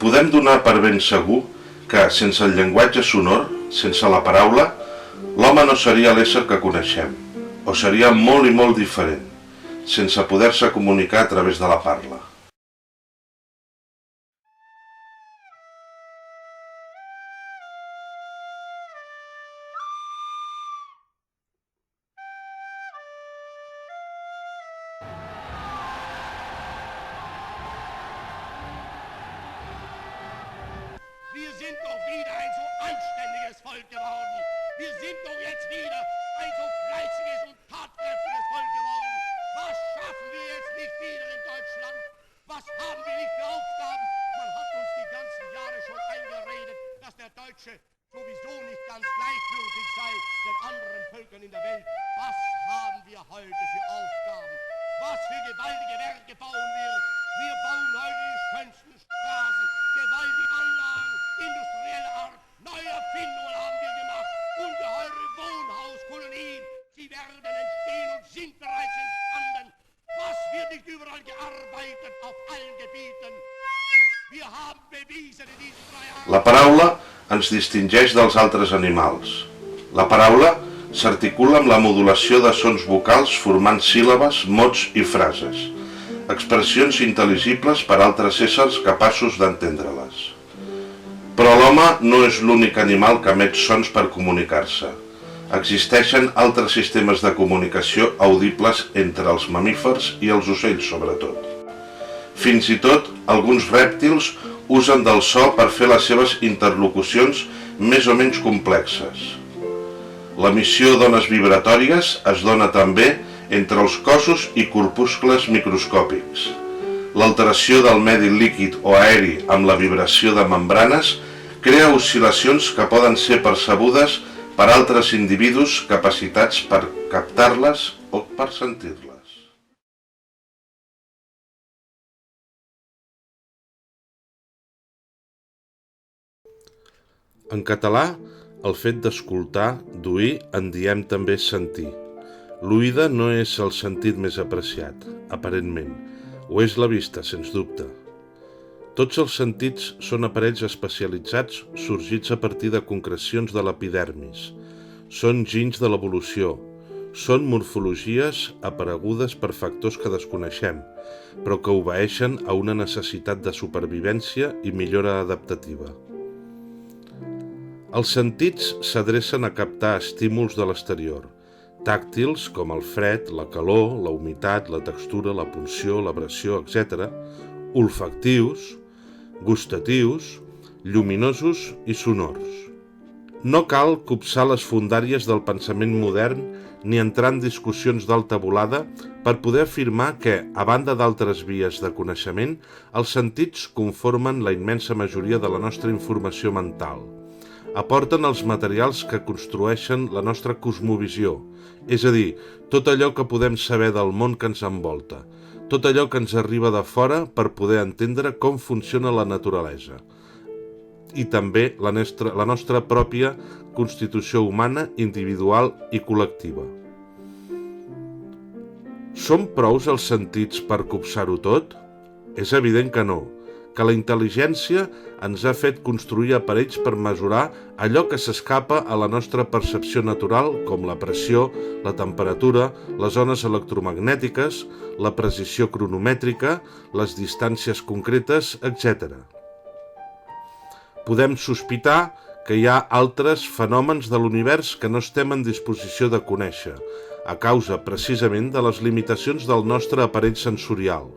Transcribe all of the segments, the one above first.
podem donar per ben segur que, sense el llenguatge sonor, sense la paraula, l'home no seria l'ésser que coneixem, o seria molt i molt diferent, sense poder-se comunicar a través de la parla. Wir sind doch wieder ein so anständiges Volk geworden. Wir sind doch jetzt wieder ein so fleißiges und tatkräftiges Volk geworden. Was schaffen wir jetzt nicht wieder in Deutschland? Was haben wir nicht für Aufgaben? Man hat uns die ganzen Jahre schon eingeredet, dass der Deutsche sowieso nicht ganz gleichgültig sei den anderen Völkern in der Welt. Was haben wir heute für Aufgaben? Was für gewaltige Werke bauen wir? Wir bauen heute die schönsten Straßen, gewaltige Anlagen, industrielle Art, neue Erfindungen haben wir gemacht, ungeheure Wohnhauskolonien, sie werden entstehen und sind bereits entstanden. Was wird nicht überall gearbeitet auf allen Gebieten? Wir haben bewiesen in diesen 3 Jahren... La paraula ens distingeix dels altres animals. La paraula s'articula amb la modulació de sons vocals formant síl·labes, mots i frases, expressions intel·ligibles per altres éssers capaços d'entendre-les. Però l'home no és l'únic animal que emet sons per comunicar-se. Existeixen altres sistemes de comunicació audibles entre els mamífers i els ocells, sobretot. Fins i tot, alguns rèptils usen del so per fer les seves interlocucions més o menys complexes. L'emissió d'ones vibratòries es dona també entre els cossos i corpuscles microscòpics. L'alteració del medi líquid o aeri amb la vibració de membranes crea oscil·lacions que poden ser percebudes per altres individus capacitats per captar-les o per sentir-les. En català, el fet d'escoltar, d'oir, en diem també sentir. L'oïda no és el sentit més apreciat, aparentment. Ho és la vista, sens dubte. Tots els sentits són aparells especialitzats sorgits a partir de concrecions de l'epidermis. Són ginys de l'evolució. Són morfologies aparegudes per factors que desconeixem, però que obeeixen a una necessitat de supervivència i millora adaptativa. Els sentits s'adrecen a captar estímuls de l'exterior, tàctils com el fred, la calor, la humitat, la textura, la punció, l'abrasió, etc., olfactius, gustatius, lluminosos i sonors. No cal copsar les fondàries del pensament modern ni entrar en discussions d'alta volada per poder afirmar que, a banda d'altres vies de coneixement, els sentits conformen la immensa majoria de la nostra informació mental. Aporten els materials que construeixen la nostra cosmovisió, és a dir, tot allò que podem saber del món que ens envolta, tot allò que ens arriba de fora per poder entendre com funciona la naturalesa i també la nostra pròpia constitució humana, individual i col·lectiva. Són prous els sentits per copsar-ho tot? És evident que no, que la intel·ligència ens ha fet construir aparells per mesurar allò que s'escapa a la nostra percepció natural, com la pressió, la temperatura, les ones electromagnètiques, la precisió cronomètrica, les distàncies concretes, etc. Podem sospitar que hi ha altres fenòmens de l'univers que no estem en disposició de conèixer, a causa precisament de les limitacions del nostre aparell sensorial.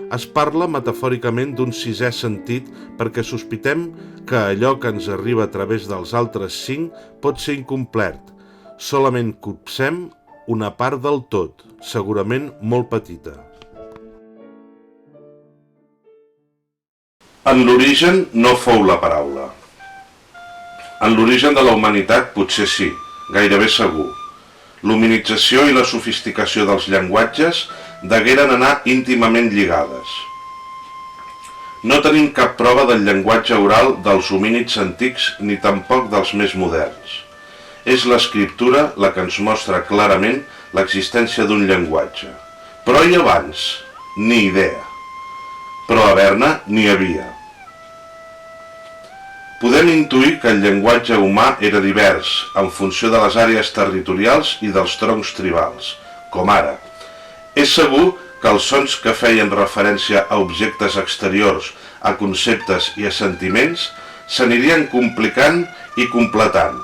Es parla metafòricament d'un sisè sentit perquè sospitem que allò que ens arriba a través dels altres 5 pot ser incomplet. Solament copsem una part del tot, segurament molt petita. En l'origen no fou la paraula. En l'origen de la humanitat potser sí, gairebé segur. L'hominització i la sofisticació dels llenguatges degueren anar íntimament lligades. No tenim cap prova del llenguatge oral dels homínids antics ni tampoc dels més moderns. És l'escriptura la que ens mostra clarament l'existència d'un llenguatge. Però i abans? Ni idea. Però haver-ne n'hi havia. Podem intuir que el llenguatge humà era divers en funció de les àrees territorials i dels troncs tribals, com ara. És segur que els sons que feien referència a objectes exteriors, a conceptes i a sentiments s'anirien complicant i completant.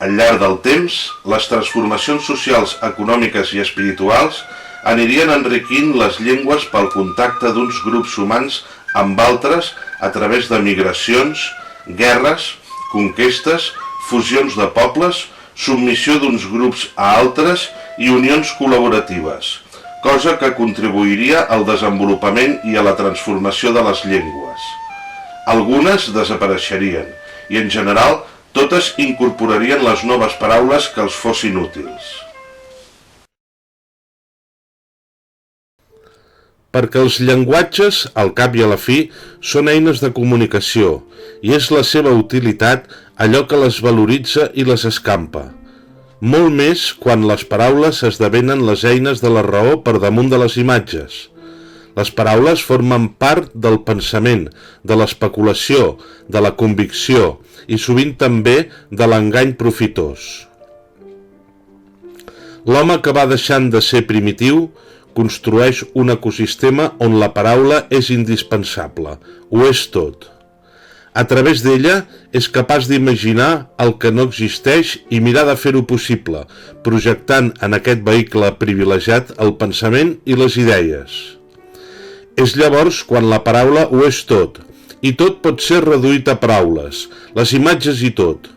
Al llarg del temps, les transformacions socials, econòmiques i espirituals anirien enriquint les llengües pel contacte d'uns grups humans amb altres a través de migracions, guerres, conquestes, fusions de pobles, submissió d'uns grups a altres i unions col·laboratives, cosa que contribuiria al desenvolupament i a la transformació de les llengües. Algunes desapareixerien i, en general, totes incorporarien les noves paraules que els fossin útils. Perquè els llenguatges, al cap i a la fi, són eines de comunicació i és la seva utilitat allò que les valoritza i les escampa. Molt més quan les paraules esdevenen les eines de la raó per damunt de les imatges. Les paraules formen part del pensament, de l'especulació, de la convicció i sovint també de l'engany profitós. L'home que va deixant de ser primitiu construeix un ecosistema on la paraula és indispensable, ho és tot. A través d'ella és capaç d'imaginar el que no existeix i mirar de fer-ho possible, projectant en aquest vehicle privilegiat el pensament i les idees. És llavors quan la paraula ho és tot, i tot pot ser reduït a paraules, les imatges i tot.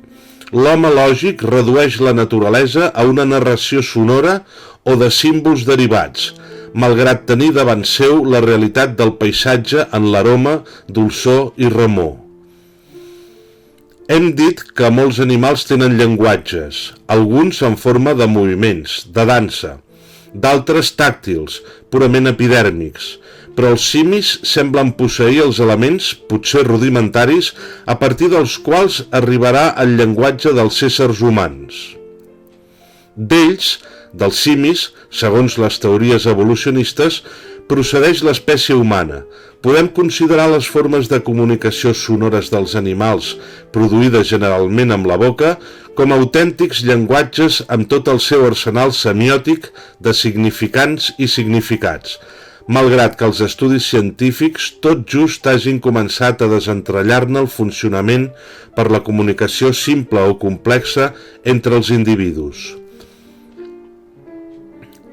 L'home lògic redueix la naturalesa a una narració sonora o de símbols derivats, malgrat tenir davant seu la realitat del paisatge en l'aroma, dolçor i remor. Hem dit que molts animals tenen llenguatges, alguns en forma de moviments, de dansa, d'altres tàctils, purament epidèrmics, però els simis semblen posseir els elements, potser rudimentaris, a partir dels quals arribarà el llenguatge dels éssers humans. D'ells, dels simis, segons les teories evolucionistes, procedeix l'espècie humana. Podem considerar les formes de comunicació sonores dels animals, produïdes generalment amb la boca, com autèntics llenguatges amb tot el seu arsenal semiòtic de significants i significats, malgrat que els estudis científics tot just hagin començat a desentrellar-ne el funcionament per la comunicació simple o complexa entre els individus.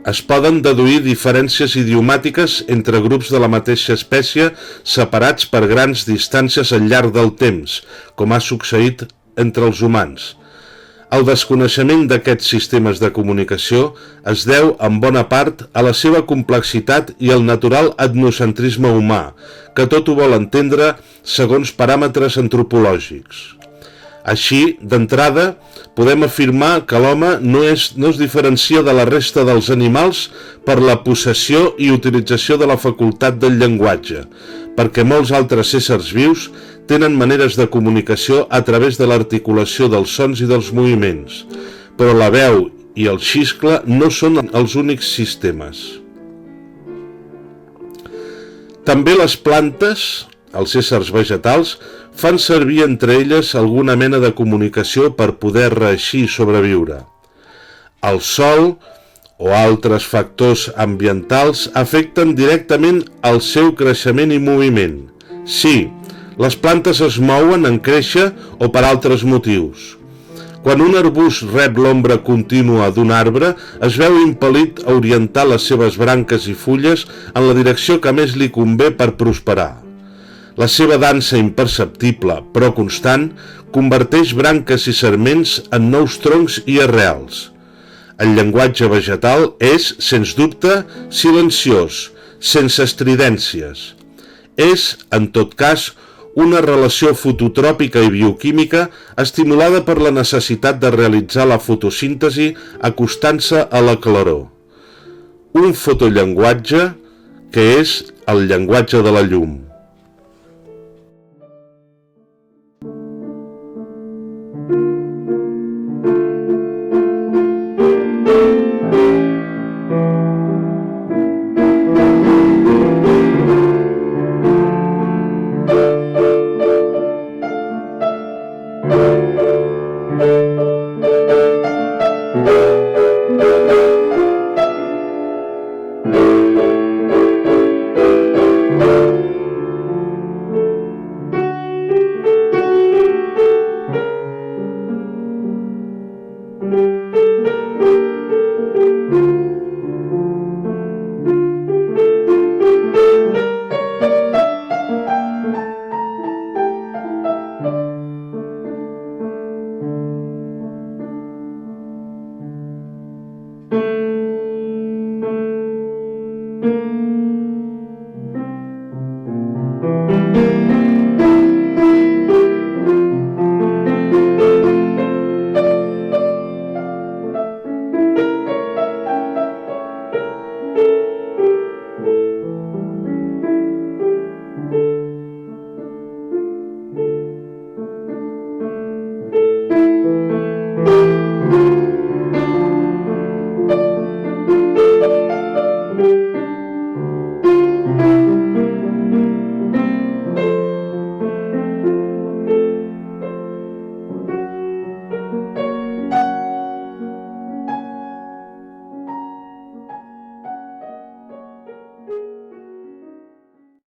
Es poden deduir diferències idiomàtiques entre grups de la mateixa espècie separats per grans distàncies al llarg del temps, com ha succeït entre els humans. El desconeixement d'aquests sistemes de comunicació es deu en bona part a la seva complexitat i al natural etnocentrisme humà, que tot ho vol entendre segons paràmetres antropològics. Així, d'entrada, podem afirmar que l'home no es diferencia de la resta dels animals per la possessió i utilització de la facultat del llenguatge, perquè molts altres éssers vius tenen maneres de comunicació a través de l'articulació dels sons i dels moviments, però la veu i el xiscle no són els únics sistemes. També les plantes, els éssers vegetals, fan servir entre elles alguna mena de comunicació per poder reeixir i sobreviure. El sol o altres factors ambientals afecten directament el seu creixement i moviment. Sí, les plantes es mouen en créixer o per altres motius. Quan un arbust rep l'ombra contínua d'un arbre, es veu impel·lit a orientar les seves branques i fulles en la direcció que més li convé per prosperar. La seva dansa imperceptible, però constant, converteix branques i sarments en nous troncs i arrels. El llenguatge vegetal és, sens dubte, silenciós, sense estridències. És, en tot cas, una relació fototròpica i bioquímica estimulada per la necessitat de realitzar la fotosíntesi acostant-se a la claror. Un fotollenguatge que és el llenguatge de la llum.